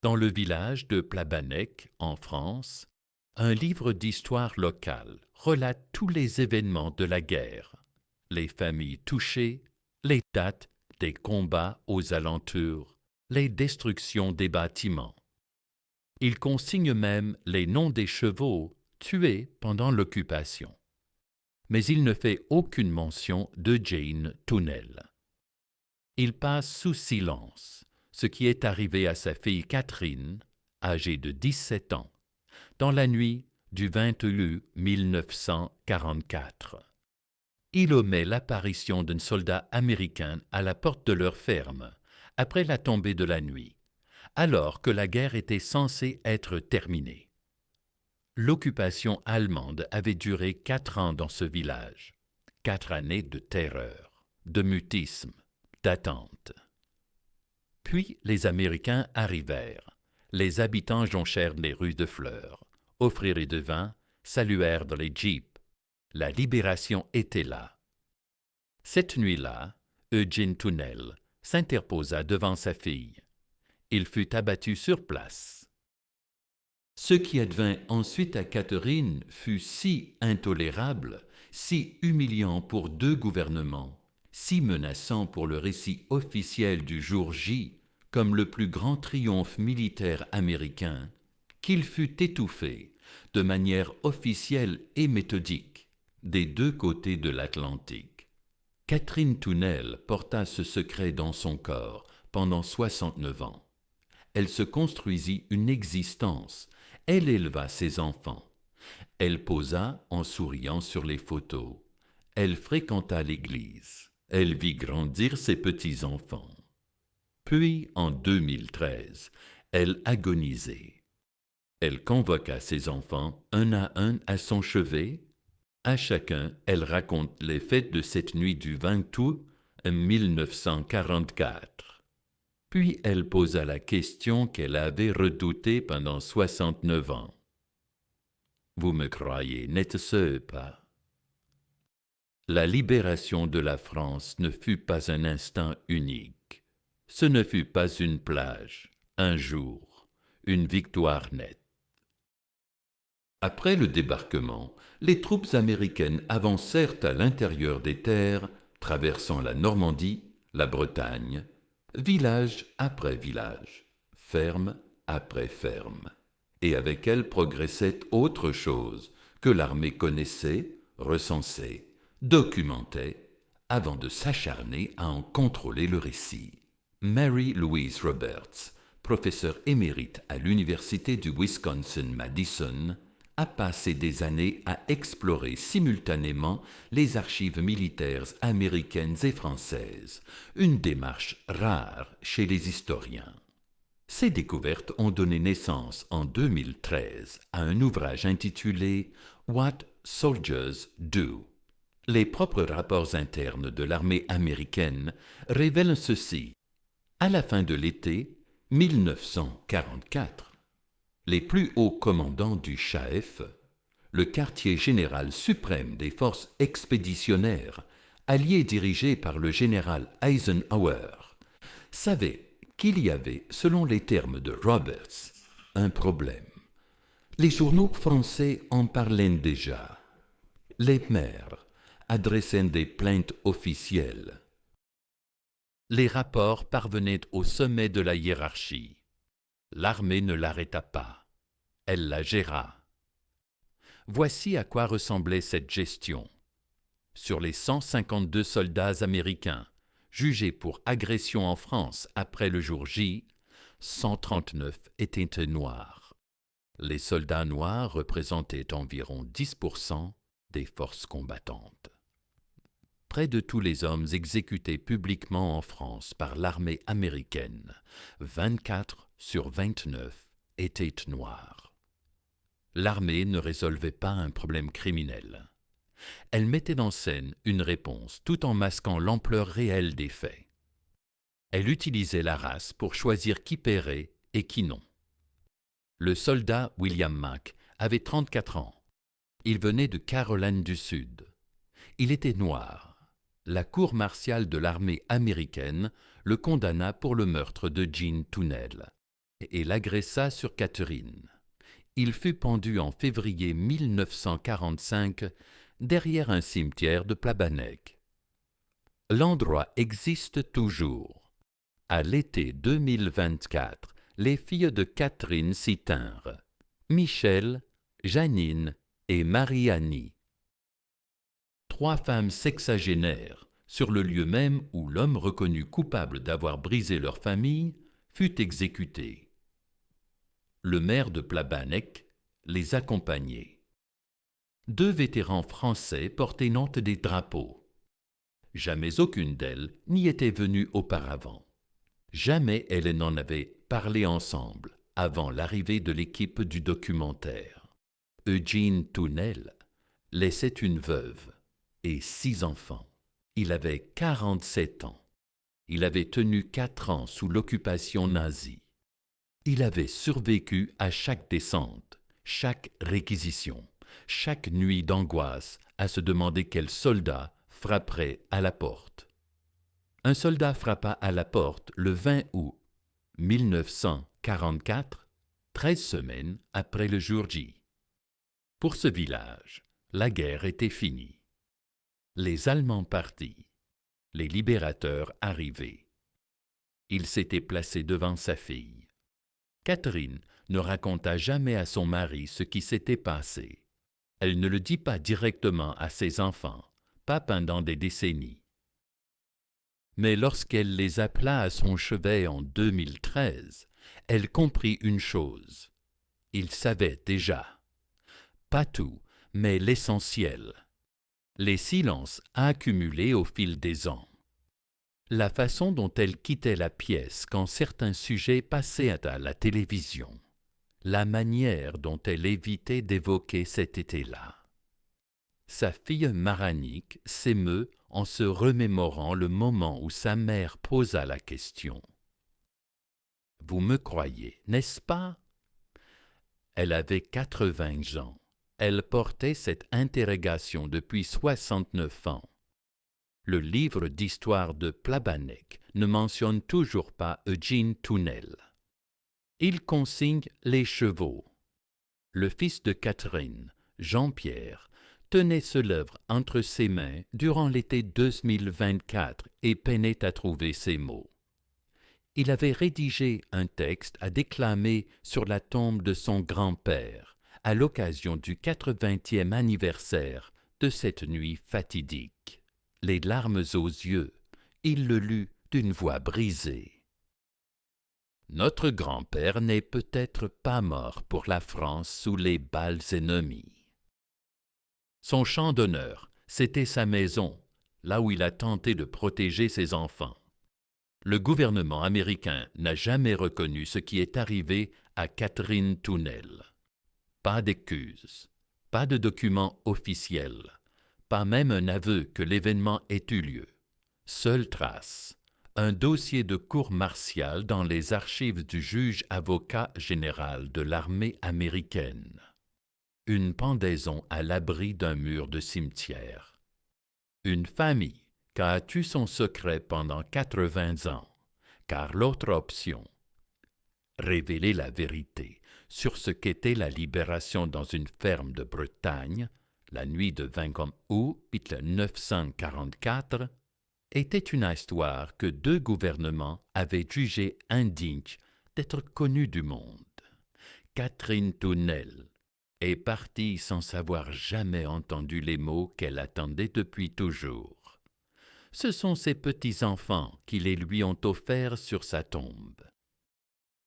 Dans le village de Plabannec, en France, un livre d'histoire locale relate tous les événements de la guerre, les familles touchées, les dates des combats aux alentours, les destructions des bâtiments. Il consigne même les noms des chevaux tués pendant l'occupation. Mais il ne fait aucune mention de Jane Tunnell. Il passe sous silence ce qui est arrivé à sa fille Catherine, âgée de 17 ans, dans la nuit du 20 août 1944. Il omet l'apparition d'un soldat américain à la porte de leur ferme, après la tombée de la nuit, alors que la guerre était censée être terminée. L'occupation allemande avait duré 4 ans dans ce village, 4 années de terreur, de mutisme, d'attente. Puis les Américains arrivèrent. Les habitants jonchèrent les rues de fleurs, offrirent de vin, saluèrent dans les jeeps. La libération était là. Cette nuit-là, Eugene Tunnell s'interposa devant sa fille. Il fut abattu sur place. Ce qui advint ensuite à Catherine fut si intolérable, si humiliant pour 2 gouvernements, si menaçant pour le récit officiel du jour J, comme le plus grand triomphe militaire américain, qu'il fut étouffé, de manière officielle et méthodique, des 2 côtés de l'Atlantique. Catherine Tunnell porta ce secret dans son corps pendant 69 ans. Elle se construisit une existence, elle éleva ses enfants. Elle posa en souriant sur les photos. Elle fréquenta l'église. Elle vit grandir ses petits-enfants. Puis, en 2013, elle agonisait. Elle convoqua ses enfants un à son chevet. À chacun, elle raconte les faits de cette nuit du 20 août 1944. Puis elle posa la question qu'elle avait redoutée pendant 69 ans. Vous me croyez, n'est-ce pas? La libération de la France ne fut pas un instant unique. Ce ne fut pas une plage, un jour, une victoire nette. Après le débarquement, les troupes américaines avancèrent à l'intérieur des terres, traversant la Normandie, la Bretagne, village après village, ferme après ferme. Et avec elles progressait autre chose que l'armée connaissait, recensait, documentait, avant de s'acharner à en contrôler le récit. Mary Louise Roberts, professeure émérite à l'Université du Wisconsin-Madison, a passé des années à explorer simultanément les archives militaires américaines et françaises, une démarche rare chez les historiens. Ces découvertes ont donné naissance en 2013 à un ouvrage intitulé What Soldiers Do. Les propres rapports internes de l'armée américaine révèlent ceci. À la fin de l'été 1944, les plus hauts commandants du CHAEF, le quartier général suprême des forces expéditionnaires, allié dirigé par le général Eisenhower, savaient qu'il y avait, selon les termes de Roberts, un problème. Les journaux français en parlaient déjà. Les maires adressaient des plaintes officielles. Les rapports parvenaient au sommet de la hiérarchie. L'armée ne l'arrêta pas. Elle la géra. Voici à quoi ressemblait cette gestion. Sur les 152 soldats américains jugés pour agression en France après le jour J, 139 étaient noirs. Les soldats noirs représentaient environ 10% des forces combattantes. Près de tous les hommes exécutés publiquement en France par l'armée américaine, 24 sur 29 étaient noirs. L'armée ne résolvait pas un problème criminel. Elle mettait en scène une réponse tout en masquant l'ampleur réelle des faits. Elle utilisait la race pour choisir qui paierait et qui non. Le soldat William Mack avait 34 ans. Il venait de Caroline du Sud. Il était noir. La cour martiale de l'armée américaine le condamna pour le meurtre de Jean Tunnell. et l'agressa sur Catherine. Il fut pendu en février 1945 derrière un cimetière de Plabannec. L'endroit existe toujours. À l'été 2024, les filles de Catherine s'y tinrent. Michel, Janine et Marie-Annie. 3 femmes sexagénaires, sur le lieu même où l'homme reconnu coupable d'avoir brisé leur famille fut exécuté. Le maire de Plabannec les accompagnait. 2 vétérans français portaient note des drapeaux. Jamais aucune d'elles n'y était venue auparavant. Jamais elles n'en avaient parlé ensemble avant l'arrivée de l'équipe du documentaire. Eugene Tournel laissait une veuve et 6 enfants. Il avait 47 ans. Il avait tenu 4 ans sous l'occupation nazie. Il avait survécu à chaque descente, chaque réquisition, chaque nuit d'angoisse à se demander quel soldat frapperait à la porte. Un soldat frappa à la porte le 20 août 1944, 13 semaines après le jour J. Pour ce village, la guerre était finie. Les Allemands partis, les libérateurs arrivés. Il s'était placé devant sa fille. Catherine ne raconta jamais à son mari ce qui s'était passé. Elle ne le dit pas directement à ses enfants, pas pendant des décennies. Mais lorsqu'elle les appela à son chevet en 2013, elle comprit une chose. Ils savaient déjà. Pas tout, mais l'essentiel. Les silences accumulés au fil des ans. La façon dont elle quittait la pièce quand certains sujets passaient à la télévision. La manière dont elle évitait d'évoquer cet été-là. Sa fille Maranique s'émeut en se remémorant le moment où sa mère posa la question. « Vous me croyez, n'est-ce pas ?» Elle avait 80 ans. Elle portait cette interrogation depuis 69 ans. Le livre d'histoire de Plabannec ne mentionne toujours pas Eugene Tournel. Il consigne les chevaux. Le fils de Catherine, Jean-Pierre, tenait ce livre entre ses mains durant l'été 2024 et peinait à trouver ses mots. Il avait rédigé un texte à déclamer sur la tombe de son grand-père à l'occasion du 80e anniversaire de cette nuit fatidique. Les larmes aux yeux, il le lut d'une voix brisée. Notre grand-père n'est peut-être pas mort pour la France sous les balles ennemies. Son champ d'honneur, c'était sa maison, là où il a tenté de protéger ses enfants. Le gouvernement américain n'a jamais reconnu ce qui est arrivé à Catherine Tournel. Pas d'excuses, pas de documents officiels, pas même un aveu que l'événement ait eu lieu. Seule trace, un dossier de cour martiale dans les archives du juge-avocat général de l'armée américaine. Une pendaison à l'abri d'un mur de cimetière. Une famille qui a tu son secret pendant 80 ans, car l'autre option, révéler la vérité sur ce qu'était la libération dans une ferme de Bretagne, la nuit de 20 août 1944, était une histoire que 2 gouvernements avaient jugée indigne d'être connue du monde. Catherine Tournel est partie sans avoir jamais entendu les mots qu'elle attendait depuis toujours. Ce sont ses petits-enfants qui les lui ont offerts sur sa tombe.